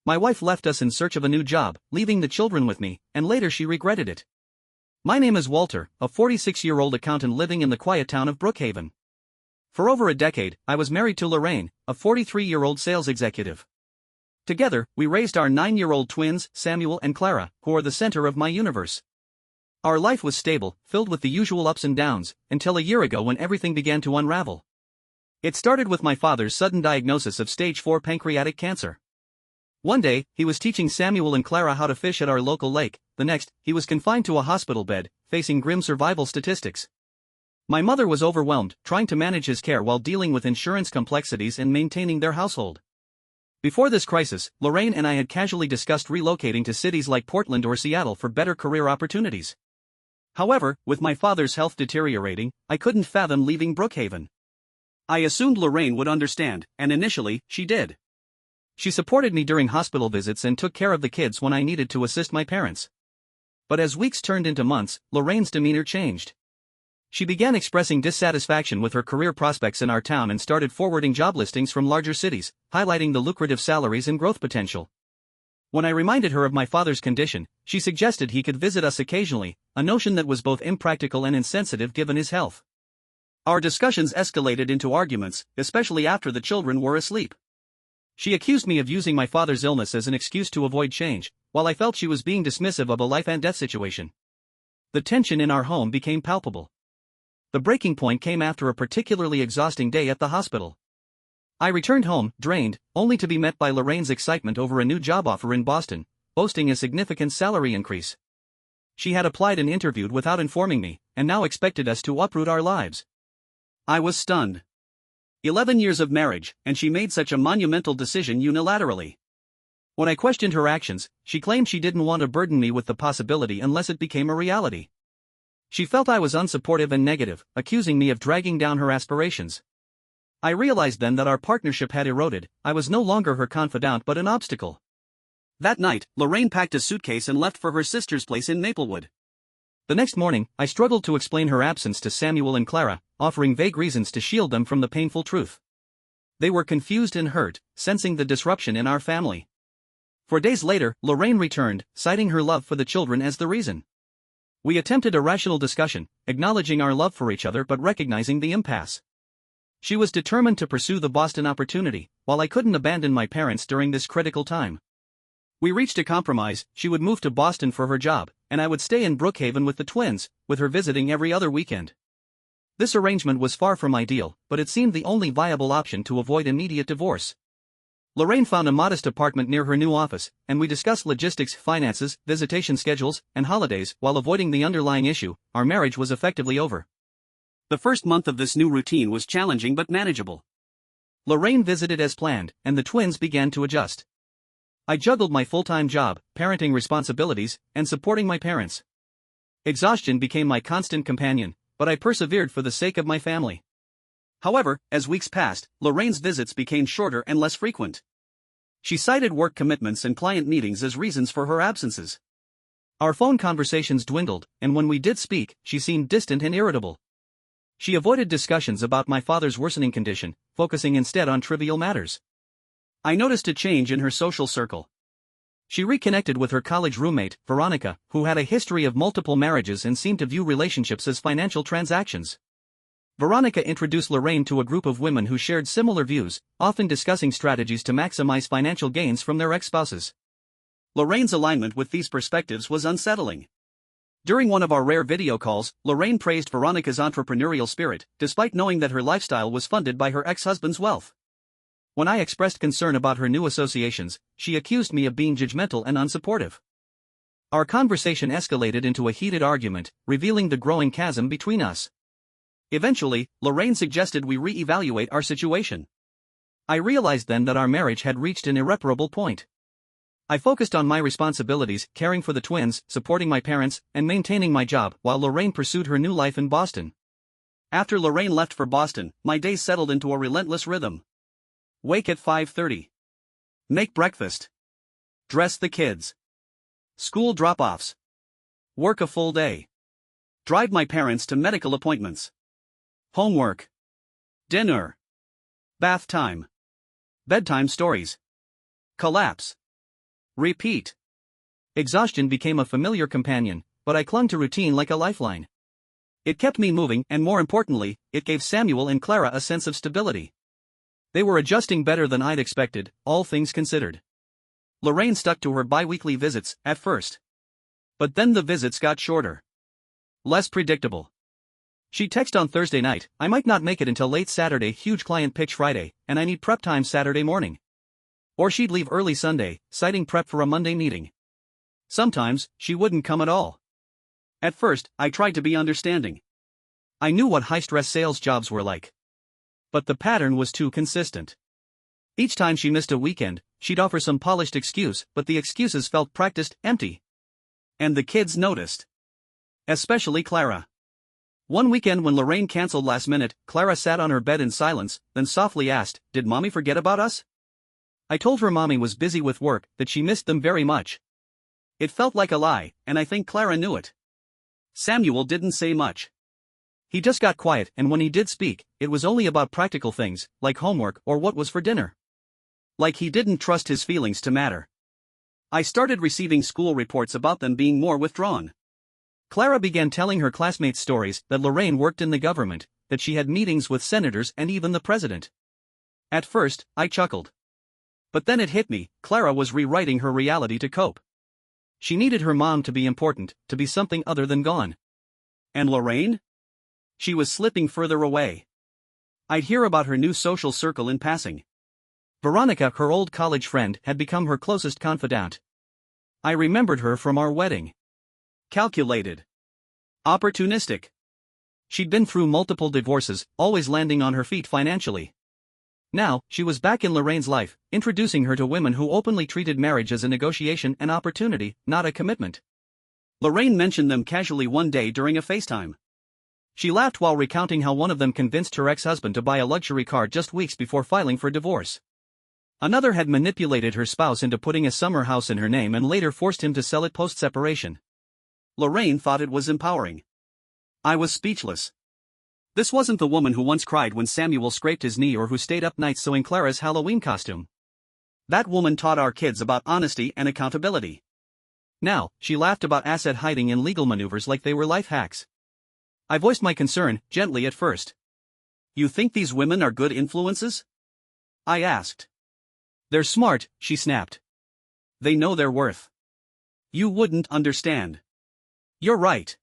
My wife left us in search of a new job, leaving the children with me, and later she regretted it. My name is Walter, a 46-year-old accountant living in the quiet town of Brookhaven. For over a decade, I was married to Lorraine, a 43-year-old sales executive. Together, we raised our 9-year-old twins, Samuel and Clara, who are the center of my universe. Our life was stable, filled with the usual ups and downs, until a year ago when everything began to unravel. It started with my father's sudden diagnosis of stage 4 pancreatic cancer. One day, he was teaching Samuel and Clara how to fish at our local lake. The next, he was confined to a hospital bed, facing grim survival statistics. My mother was overwhelmed, trying to manage his care while dealing with insurance complexities and maintaining their household. Before this crisis, Lorraine and I had casually discussed relocating to cities like Portland or Seattle for better career opportunities. However, with my father's health deteriorating, I couldn't fathom leaving Brookhaven. I assumed Lorraine would understand, and initially, she did. She supported me during hospital visits and took care of the kids when I needed to assist my parents. But as weeks turned into months, Lorraine's demeanor changed. She began expressing dissatisfaction with her career prospects in our town and started forwarding job listings from larger cities, highlighting the lucrative salaries and growth potential. When I reminded her of my father's condition, she suggested he could visit us occasionally, a notion that was both impractical and insensitive given his health. Our discussions escalated into arguments, especially after the children were asleep. She accused me of using my father's illness as an excuse to avoid change, while I felt she was being dismissive of a life-and-death situation. The tension in our home became palpable. The breaking point came after a particularly exhausting day at the hospital. I returned home, drained, only to be met by Lorraine's excitement over a new job offer in Boston, boasting a significant salary increase. She had applied and interviewed without informing me, and now expected us to uproot our lives. I was stunned. 11 years of marriage, and she made such a monumental decision unilaterally. When I questioned her actions, she claimed she didn't want to burden me with the possibility unless it became a reality. She felt I was unsupportive and negative, accusing me of dragging down her aspirations. I realized then that our partnership had eroded. I was no longer her confidant but an obstacle. That night, Lorraine packed a suitcase and left for her sister's place in Maplewood. The next morning, I struggled to explain her absence to Samuel and Clara, offering vague reasons to shield them from the painful truth. They were confused and hurt, sensing the disruption in our family. 4 days later, Lorraine returned, citing her love for the children as the reason. We attempted a rational discussion, acknowledging our love for each other but recognizing the impasse. She was determined to pursue the Boston opportunity, while I couldn't abandon my parents during this critical time. We reached a compromise. She would move to Boston for her job, and I would stay in Brookhaven with the twins, with her visiting every other weekend. This arrangement was far from ideal, but it seemed the only viable option to avoid immediate divorce. Lorraine found a modest apartment near her new office, and we discussed logistics, finances, visitation schedules, and holidays. While avoiding the underlying issue, our marriage was effectively over. The first month of this new routine was challenging but manageable. Lorraine visited as planned, and the twins began to adjust. I juggled my full-time job, parenting responsibilities, and supporting my parents. Exhaustion became my constant companion, but I persevered for the sake of my family. However, as weeks passed, Lorraine's visits became shorter and less frequent. She cited work commitments and client meetings as reasons for her absences. Our phone conversations dwindled, and when we did speak, she seemed distant and irritable. She avoided discussions about my father's worsening condition, focusing instead on trivial matters. I noticed a change in her social circle. She reconnected with her college roommate, Veronica, who had a history of multiple marriages and seemed to view relationships as financial transactions. Veronica introduced Lorraine to a group of women who shared similar views, often discussing strategies to maximize financial gains from their ex-spouses. Lorraine's alignment with these perspectives was unsettling. During one of our rare video calls, Lorraine praised Veronica's entrepreneurial spirit, despite knowing that her lifestyle was funded by her ex-husband's wealth. When I expressed concern about her new associations, she accused me of being judgmental and unsupportive. Our conversation escalated into a heated argument, revealing the growing chasm between us. Eventually, Lorraine suggested we re-evaluate our situation. I realized then that our marriage had reached an irreparable point. I focused on my responsibilities, caring for the twins, supporting my parents, and maintaining my job, while Lorraine pursued her new life in Boston. After Lorraine left for Boston, my days settled into a relentless rhythm. Wake at 5:30. Make breakfast. Dress the kids. School drop-offs. Work a full day. Drive my parents to medical appointments. Homework. Dinner. Bath time. Bedtime stories. Collapse. Repeat. Exhaustion became a familiar companion, but I clung to routine like a lifeline. It kept me moving, and more importantly, it gave Samuel and Clara a sense of stability. They were adjusting better than I'd expected, all things considered. Lorraine stuck to her bi-weekly visits, at first. But then the visits got shorter. Less predictable. She'd text on Thursday night, "I might not make it until late Saturday, huge client pitch Friday, and I need prep time Saturday morning." Or she'd leave early Sunday, citing prep for a Monday meeting. Sometimes, she wouldn't come at all. At first, I tried to be understanding. I knew what high-stress sales jobs were like. But the pattern was too consistent. Each time she missed a weekend, she'd offer some polished excuse, but the excuses felt practiced, empty. And the kids noticed. Especially Clara. One weekend when Lorraine canceled last minute, Clara sat on her bed in silence, then softly asked, "Did Mommy forget about us?" I told her Mommy was busy with work, that she missed them very much. It felt like a lie, and I think Clara knew it. Samuel didn't say much. He just got quiet, and when he did speak, it was only about practical things, like homework or what was for dinner. Like he didn't trust his feelings to matter. I started receiving school reports about them being more withdrawn. Clara began telling her classmates stories that Lorraine worked in the government, that she had meetings with senators and even the president. At first, I chuckled. But then it hit me, Clara was rewriting her reality to cope. She needed her mom to be important, to be something other than gone. And Lorraine? She was slipping further away. I'd hear about her new social circle in passing. Veronica, her old college friend, had become her closest confidant. I remembered her from our wedding. Calculated. Opportunistic. She'd been through multiple divorces, always landing on her feet financially. Now, she was back in Lorraine's life, introducing her to women who openly treated marriage as a negotiation and opportunity, not a commitment. Lorraine mentioned them casually one day during a FaceTime. She laughed while recounting how one of them convinced her ex-husband to buy a luxury car just weeks before filing for divorce. Another had manipulated her spouse into putting a summer house in her name and later forced him to sell it post-separation. Lorraine thought it was empowering. I was speechless. This wasn't the woman who once cried when Samuel scraped his knee or who stayed up nights sewing Clara's Halloween costume. That woman taught our kids about honesty and accountability. Now, she laughed about asset hiding and legal maneuvers like they were life hacks. I voiced my concern, gently at first. "You think these women are good influences?" I asked. "They're smart," she snapped. "They know their worth. You wouldn't understand." You're right.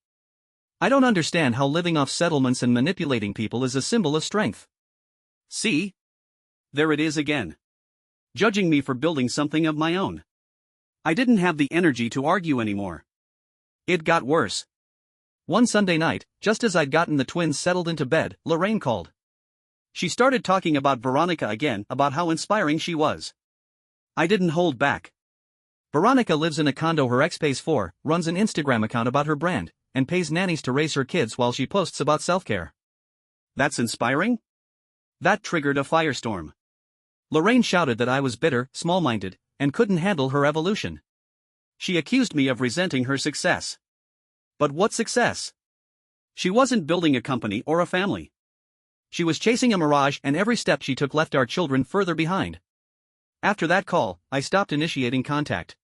I don't understand how living off settlements and manipulating people is a symbol of strength. See? There it is again. Judging me for building something of my own. I didn't have the energy to argue anymore. It got worse. One Sunday night, just as I'd gotten the twins settled into bed, Lorraine called. She started talking about Veronica again, about how inspiring she was. I didn't hold back. Veronica lives in a condo her ex pays for, runs an Instagram account about her brand, and pays nannies to raise her kids while she posts about self-care. That's inspiring? That triggered a firestorm. Lorraine shouted that I was bitter, small-minded, and couldn't handle her evolution. She accused me of resenting her success. But what success? She wasn't building a company or a family. She was chasing a mirage, and every step she took left our children further behind. After that call, I stopped initiating contact.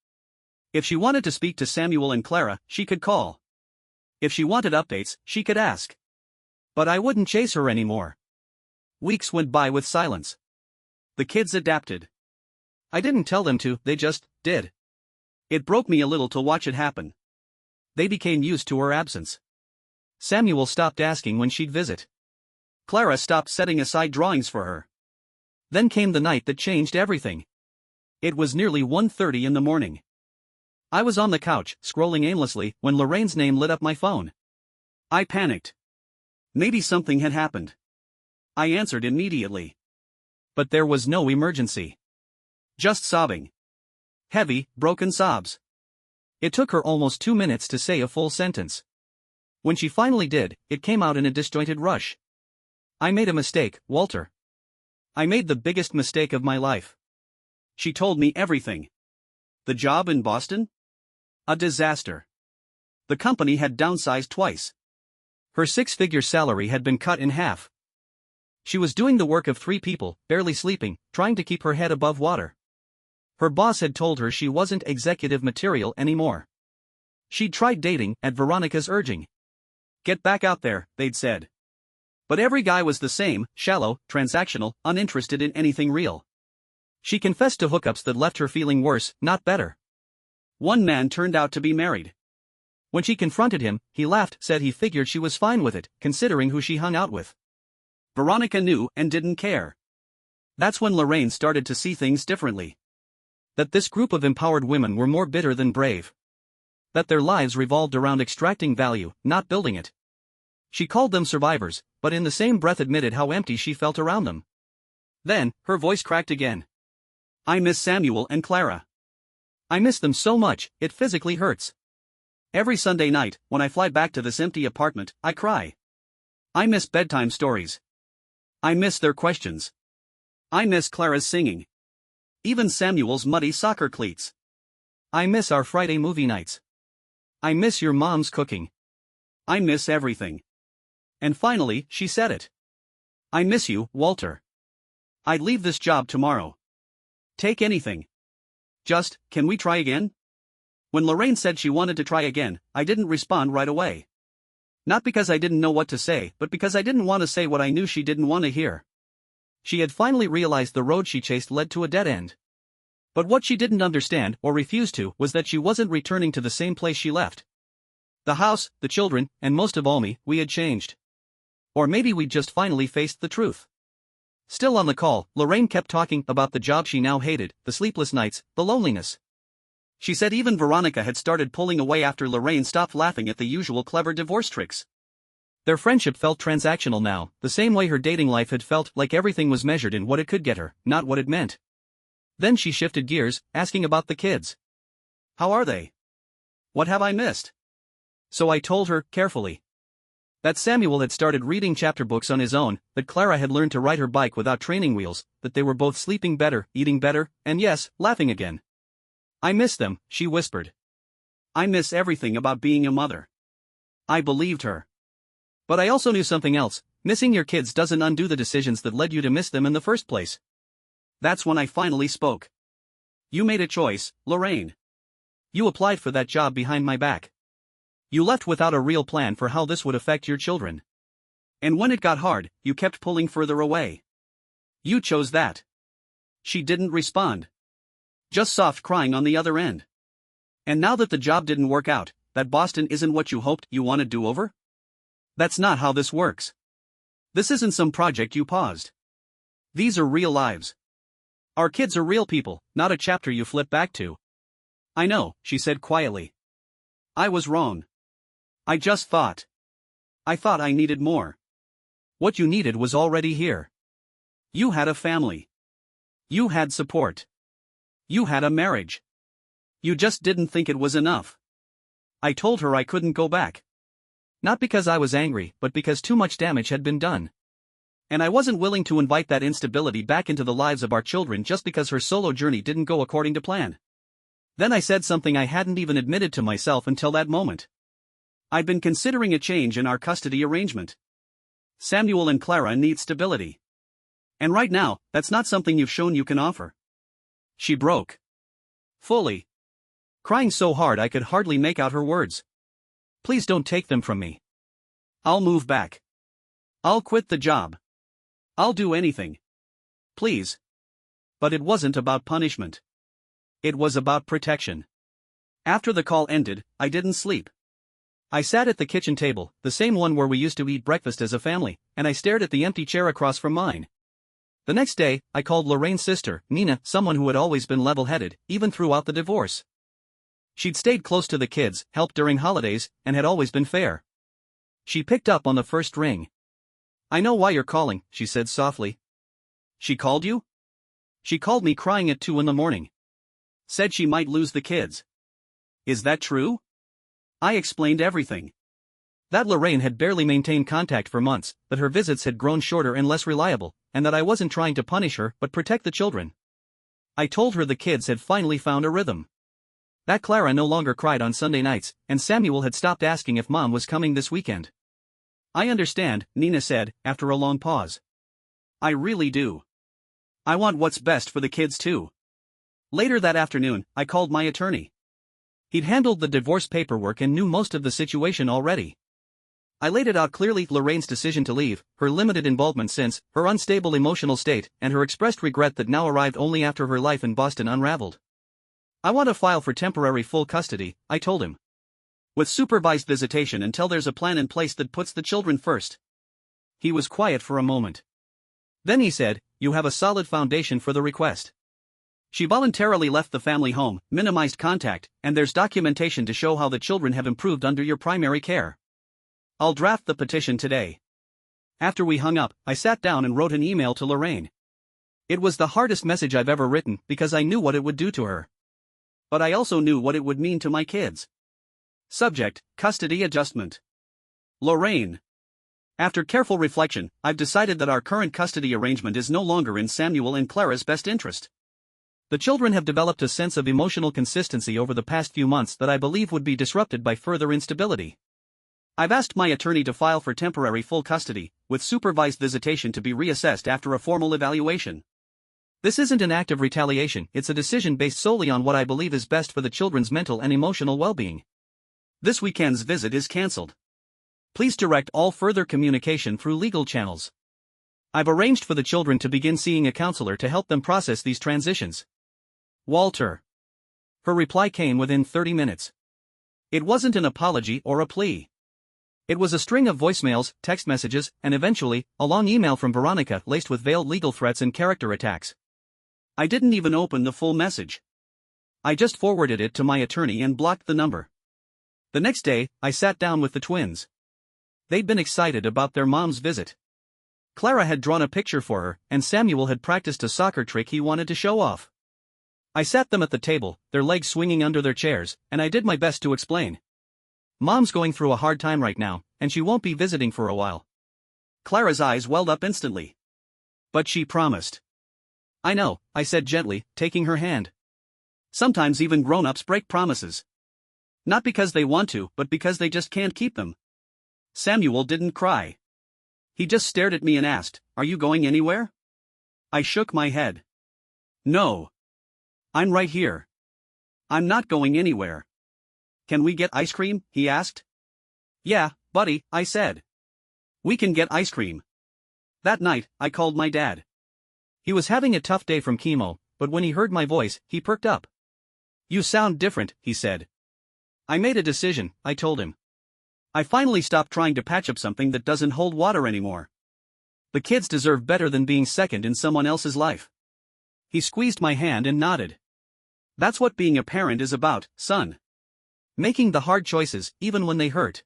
If she wanted to speak to Samuel and Clara, she could call. If she wanted updates, she could ask. But I wouldn't chase her anymore. Weeks went by with silence. The kids adapted. I didn't tell them to, they just did. It broke me a little to watch it happen. They became used to her absence. Samuel stopped asking when she'd visit. Clara stopped setting aside drawings for her. Then came the night that changed everything. It was nearly 1:30 in the morning. I was on the couch, scrolling aimlessly, when Lorraine's name lit up my phone. I panicked. Maybe something had happened. I answered immediately. But there was no emergency. Just sobbing. Heavy, broken sobs. It took her almost 2 minutes to say a full sentence. When she finally did, it came out in a disjointed rush. "I made a mistake, Walter. I made the biggest mistake of my life." She told me everything. The job in Boston? A disaster. The company had downsized twice. Her 6-figure salary had been cut in half. She was doing the work of 3 people, barely sleeping, trying to keep her head above water. Her boss had told her she wasn't executive material anymore. She'd tried dating at Veronica's urging. Get back out there, they'd said. But every guy was the same, shallow, transactional, uninterested in anything real. She confessed to hookups that left her feeling worse, not better. One man turned out to be married. When she confronted him, he laughed, said he figured she was fine with it, considering who she hung out with. Veronica knew and didn't care. That's when Lorraine started to see things differently. That this group of empowered women were more bitter than brave. That their lives revolved around extracting value, not building it. She called them survivors, but in the same breath admitted how empty she felt around them. Then, her voice cracked again. I miss Samuel and Clara. I miss them so much, it physically hurts. Every Sunday night, when I fly back to this empty apartment, I cry. I miss bedtime stories. I miss their questions. I miss Clara's singing. Even Samuel's muddy soccer cleats. I miss our Friday movie nights. I miss your mom's cooking. I miss everything. And finally, she said it. I miss you, Walter. I'd leave this job tomorrow. Take anything. Just, can we try again? When Lorraine said she wanted to try again, I didn't respond right away. Not because I didn't know what to say, but because I didn't want to say what I knew she didn't want to hear. She had finally realized the road she chased led to a dead end. But what she didn't understand, or refuse to, was that she wasn't returning to the same place she left. The house, the children, and most of all me, we had changed. Or maybe we'd just finally faced the truth. Still on the call, Lorraine kept talking about the job she now hated, the sleepless nights, the loneliness. She said even Veronica had started pulling away after Lorraine stopped laughing at the usual clever divorce tricks. Their friendship felt transactional now, the same way her dating life had felt, like everything was measured in what it could get her, not what it meant. Then she shifted gears, asking about the kids. How are they? What have I missed? So I told her, carefully. That Samuel had started reading chapter books on his own, that Clara had learned to ride her bike without training wheels, that they were both sleeping better, eating better, and yes, laughing again. I miss them, she whispered. I miss everything about being a mother. I believed her. But I also knew something else. Missing your kids doesn't undo the decisions that led you to miss them in the first place. That's when I finally spoke. You made a choice, Lorraine. You applied for that job behind my back. You left without a real plan for how this would affect your children. And when it got hard, you kept pulling further away. You chose that. She didn't respond. Just soft crying on the other end. And now that the job didn't work out, that Boston isn't what you hoped you wanted to do over? That's not how this works. This isn't some project you paused. These are real lives. Our kids are real people, not a chapter you flip back to. I know, she said quietly. I was wrong. I just thought. I thought I needed more. What you needed was already here. You had a family. You had support. You had a marriage. You just didn't think it was enough. I told her I couldn't go back. Not because I was angry, but because too much damage had been done. And I wasn't willing to invite that instability back into the lives of our children just because her solo journey didn't go according to plan. Then I said something I hadn't even admitted to myself until that moment. I'd been considering a change in our custody arrangement. Samuel and Clara need stability. And right now, that's not something you've shown you can offer. She broke. Fully. Crying so hard I could hardly make out her words. Please don't take them from me. I'll move back. I'll quit the job. I'll do anything. Please. But it wasn't about punishment. It was about protection. After the call ended, I didn't sleep. I sat at the kitchen table, the same one where we used to eat breakfast as a family, and I stared at the empty chair across from mine. The next day, I called Lorraine's sister, Nina, someone who had always been level-headed, even throughout the divorce. She'd stayed close to the kids, helped during holidays, and had always been fair. She picked up on the first ring. I know why you're calling, she said softly. She called you? She called me crying at 2 a.m. Said she might lose the kids. Is that true? I explained everything. That Lorraine had barely maintained contact for months, that her visits had grown shorter and less reliable, and that I wasn't trying to punish her but protect the children. I told her the kids had finally found a rhythm. That Clara no longer cried on Sunday nights, and Samuel had stopped asking if Mom was coming this weekend. I understand, Nina said, after a long pause. I really do. I want what's best for the kids too. Later that afternoon, I called my attorney. He'd handled the divorce paperwork and knew most of the situation already. I laid it out clearly: Lorraine's decision to leave, her limited involvement since, her unstable emotional state, and her expressed regret that now arrived only after her life in Boston unraveled. I want to file for temporary full custody, I told him. With supervised visitation until there's a plan in place that puts the children first. He was quiet for a moment. Then he said, "You have a solid foundation for the request. She voluntarily left the family home, minimized contact, and there's documentation to show how the children have improved under your primary care. I'll draft the petition today." After we hung up, I sat down and wrote an email to Lorraine. It was the hardest message I've ever written because I knew what it would do to her. But I also knew what it would mean to my kids. Subject: custody adjustment. Lorraine. After careful reflection, I've decided that our current custody arrangement is no longer in Samuel and Clara's best interest. The children have developed a sense of emotional consistency over the past few months that I believe would be disrupted by further instability. I've asked my attorney to file for temporary full custody, with supervised visitation to be reassessed after a formal evaluation. This isn't an act of retaliation, it's a decision based solely on what I believe is best for the children's mental and emotional well-being. This weekend's visit is cancelled. Please direct all further communication through legal channels. I've arranged for the children to begin seeing a counselor to help them process these transitions. Walter. Her reply came within 30 minutes. It wasn't an apology or a plea. It was a string of voicemails, text messages, and eventually, a long email from Veronica laced with veiled legal threats and character attacks. I didn't even open the full message. I just forwarded it to my attorney and blocked the number. The next day, I sat down with the twins. They'd been excited about their mom's visit. Clara had drawn a picture for her, and Samuel had practiced a soccer trick he wanted to show off. I sat them at the table, their legs swinging under their chairs, and I did my best to explain. Mom's going through a hard time right now, and she won't be visiting for a while. Clara's eyes welled up instantly. But she promised. I know, I said gently, taking her hand. Sometimes even grown-ups break promises. Not because they want to, but because they just can't keep them. Samuel didn't cry. He just stared at me and asked, "Are you going anywhere?" I shook my head. No. I'm right here. I'm not going anywhere. Can we get ice cream? He asked. Yeah, buddy, I said. We can get ice cream. That night, I called my dad. He was having a tough day from chemo, but when he heard my voice, he perked up. You sound different, he said. I made a decision, I told him. I finally stopped trying to patch up something that doesn't hold water anymore. The kids deserve better than being second in someone else's life. He squeezed my hand and nodded. That's what being a parent is about, son. Making the hard choices, even when they hurt.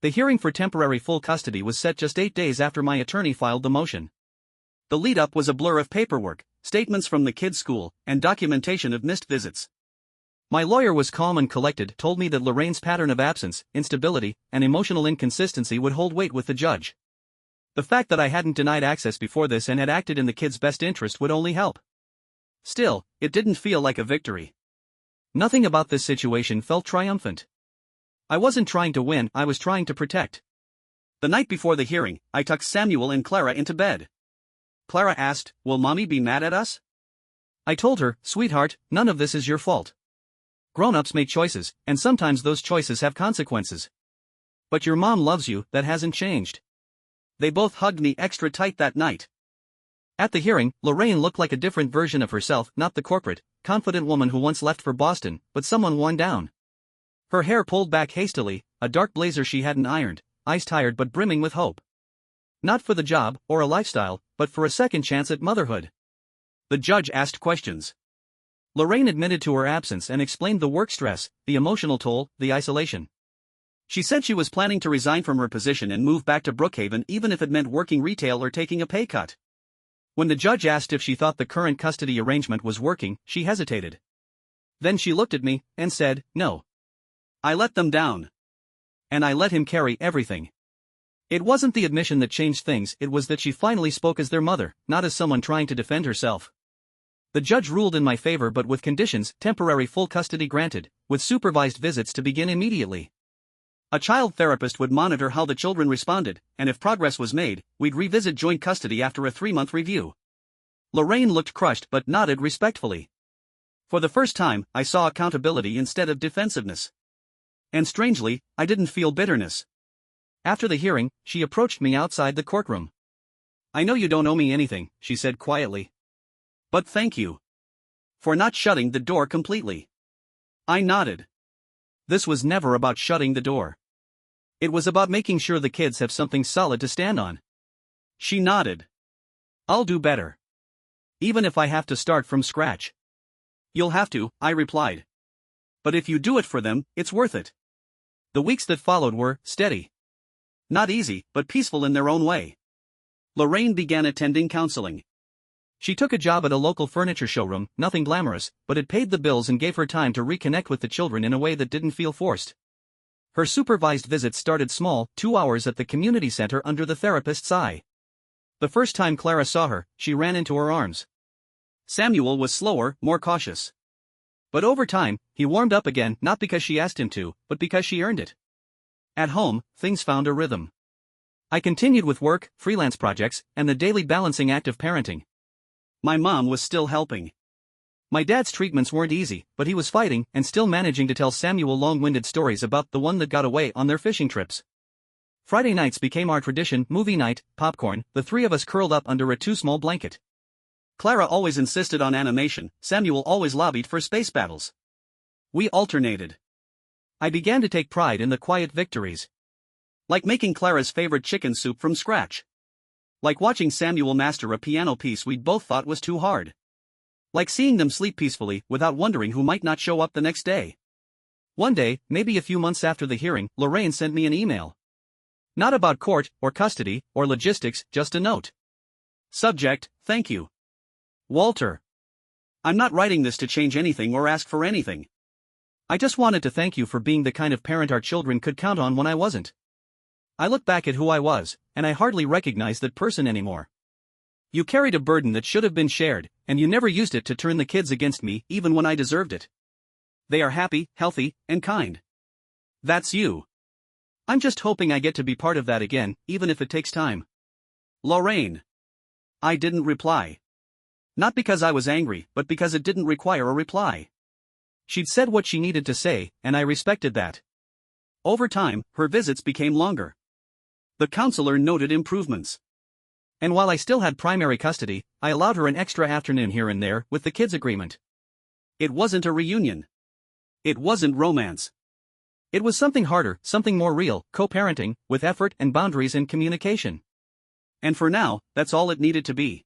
The hearing for temporary full custody was set just 8 days after my attorney filed the motion. The lead-up was a blur of paperwork, statements from the kids' school, and documentation of missed visits. My lawyer was calm and collected, told me that Lorraine's pattern of absence, instability, and emotional inconsistency would hold weight with the judge. The fact that I hadn't denied access before this and had acted in the kids' best interest would only help. Still, it didn't feel like a victory. Nothing about this situation felt triumphant. I wasn't trying to win, I was trying to protect. The night before the hearing, I tucked Samuel and Clara into bed. Clara asked, "Will mommy be mad at us?" I told her, "Sweetheart, none of this is your fault. Grown-ups make choices, and sometimes those choices have consequences. But your mom loves you, that hasn't changed." They both hugged me extra tight that night. At the hearing, Lorraine looked like a different version of herself, not the corporate, confident woman who once left for Boston, but someone worn down. Her hair pulled back hastily, a dark blazer she hadn't ironed, eyes tired but brimming with hope. Not for the job, or a lifestyle, but for a second chance at motherhood. The judge asked questions. Lorraine admitted to her absence and explained the work stress, the emotional toll, the isolation. She said she was planning to resign from her position and move back to Brookhaven even if it meant working retail or taking a pay cut. When the judge asked if she thought the current custody arrangement was working, she hesitated. Then she looked at me and said, "No. I let them down. And I let him carry everything." It wasn't the admission that changed things, it was that she finally spoke as their mother, not as someone trying to defend herself. The judge ruled in my favor but with conditions: temporary full custody granted, with supervised visits to begin immediately. A child therapist would monitor how the children responded, and if progress was made, we'd revisit joint custody after a 3-month review. Lorraine looked crushed but nodded respectfully. For the first time, I saw accountability instead of defensiveness. And strangely, I didn't feel bitterness. After the hearing, she approached me outside the courtroom. "I know you don't owe me anything," she said quietly. "But thank you for not shutting the door completely." I nodded. This was never about shutting the door. It was about making sure the kids have something solid to stand on. She nodded. "I'll do better. Even if I have to start from scratch." "You'll have to," I replied. "But if you do it for them, it's worth it." The weeks that followed were steady. Not easy, but peaceful in their own way. Lorraine began attending counseling. She took a job at a local furniture showroom, nothing glamorous, but it paid the bills and gave her time to reconnect with the children in a way that didn't feel forced. Her supervised visits started small, 2 hours at the community center under the therapist's eye. The first time Clara saw her, she ran into her arms. Samuel was slower, more cautious. But over time, he warmed up again, not because she asked him to, but because she earned it. At home, things found a rhythm. I continued with work, freelance projects, and the daily balancing act of parenting. My mom was still helping. My dad's treatments weren't easy, but he was fighting and still managing to tell Samuel long-winded stories about the one that got away on their fishing trips. Friday nights became our tradition: movie night, popcorn, the three of us curled up under a too-small blanket. Clara always insisted on animation, Samuel always lobbied for space battles. We alternated. I began to take pride in the quiet victories. Like making Clara's favorite chicken soup from scratch. Like watching Samuel master a piano piece we'd both thought was too hard. Like seeing them sleep peacefully without wondering who might not show up the next day. One day, maybe a few months after the hearing, Lorraine sent me an email. Not about court, or custody, or logistics, just a note. Subject: thank you, Walter. I'm not writing this to change anything or ask for anything. I just wanted to thank you for being the kind of parent our children could count on when I wasn't. I look back at who I was, and I hardly recognize that person anymore. You carried a burden that should have been shared, and you never used it to turn the kids against me, even when I deserved it. They are happy, healthy, and kind. That's you. I'm just hoping I get to be part of that again, even if it takes time. Lorraine. I didn't reply. Not because I was angry, but because it didn't require a reply. She'd said what she needed to say, and I respected that. Over time, her visits became longer. The counselor noted improvements. And while I still had primary custody, I allowed her an extra afternoon here and there with the kids' agreement. It wasn't a reunion. It wasn't romance. It was something harder, something more real: co-parenting, with effort and boundaries and communication. And for now, that's all it needed to be.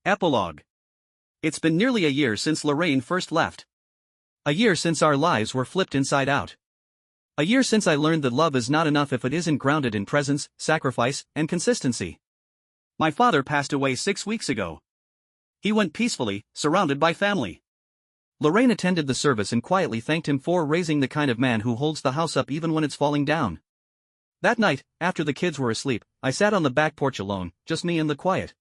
Epilogue. It's been nearly a year since Lorraine first left. A year since our lives were flipped inside out. A year since I learned that love is not enough if it isn't grounded in presence, sacrifice, and consistency. My father passed away 6 weeks ago. He went peacefully, surrounded by family. Lorraine attended the service and quietly thanked him for raising the kind of man who holds the house up even when it's falling down. That night, after the kids were asleep, I sat on the back porch alone, just me and the quiet.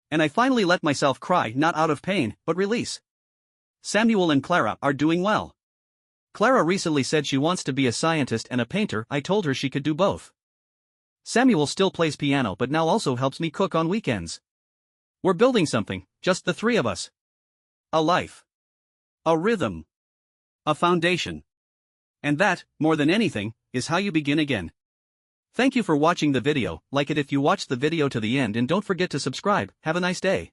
And I finally let myself cry, not out of pain, but release. Samuel and Clara are doing well. Clara recently said she wants to be a scientist and a painter. I told her she could do both. Samuel still plays piano but now also helps me cook on weekends. We're building something, just the three of us. A life. A rhythm. A foundation. And that, more than anything, is how you begin again. Thank you for watching the video. Like it if you watched the video to the end and don't forget to subscribe. Have a nice day.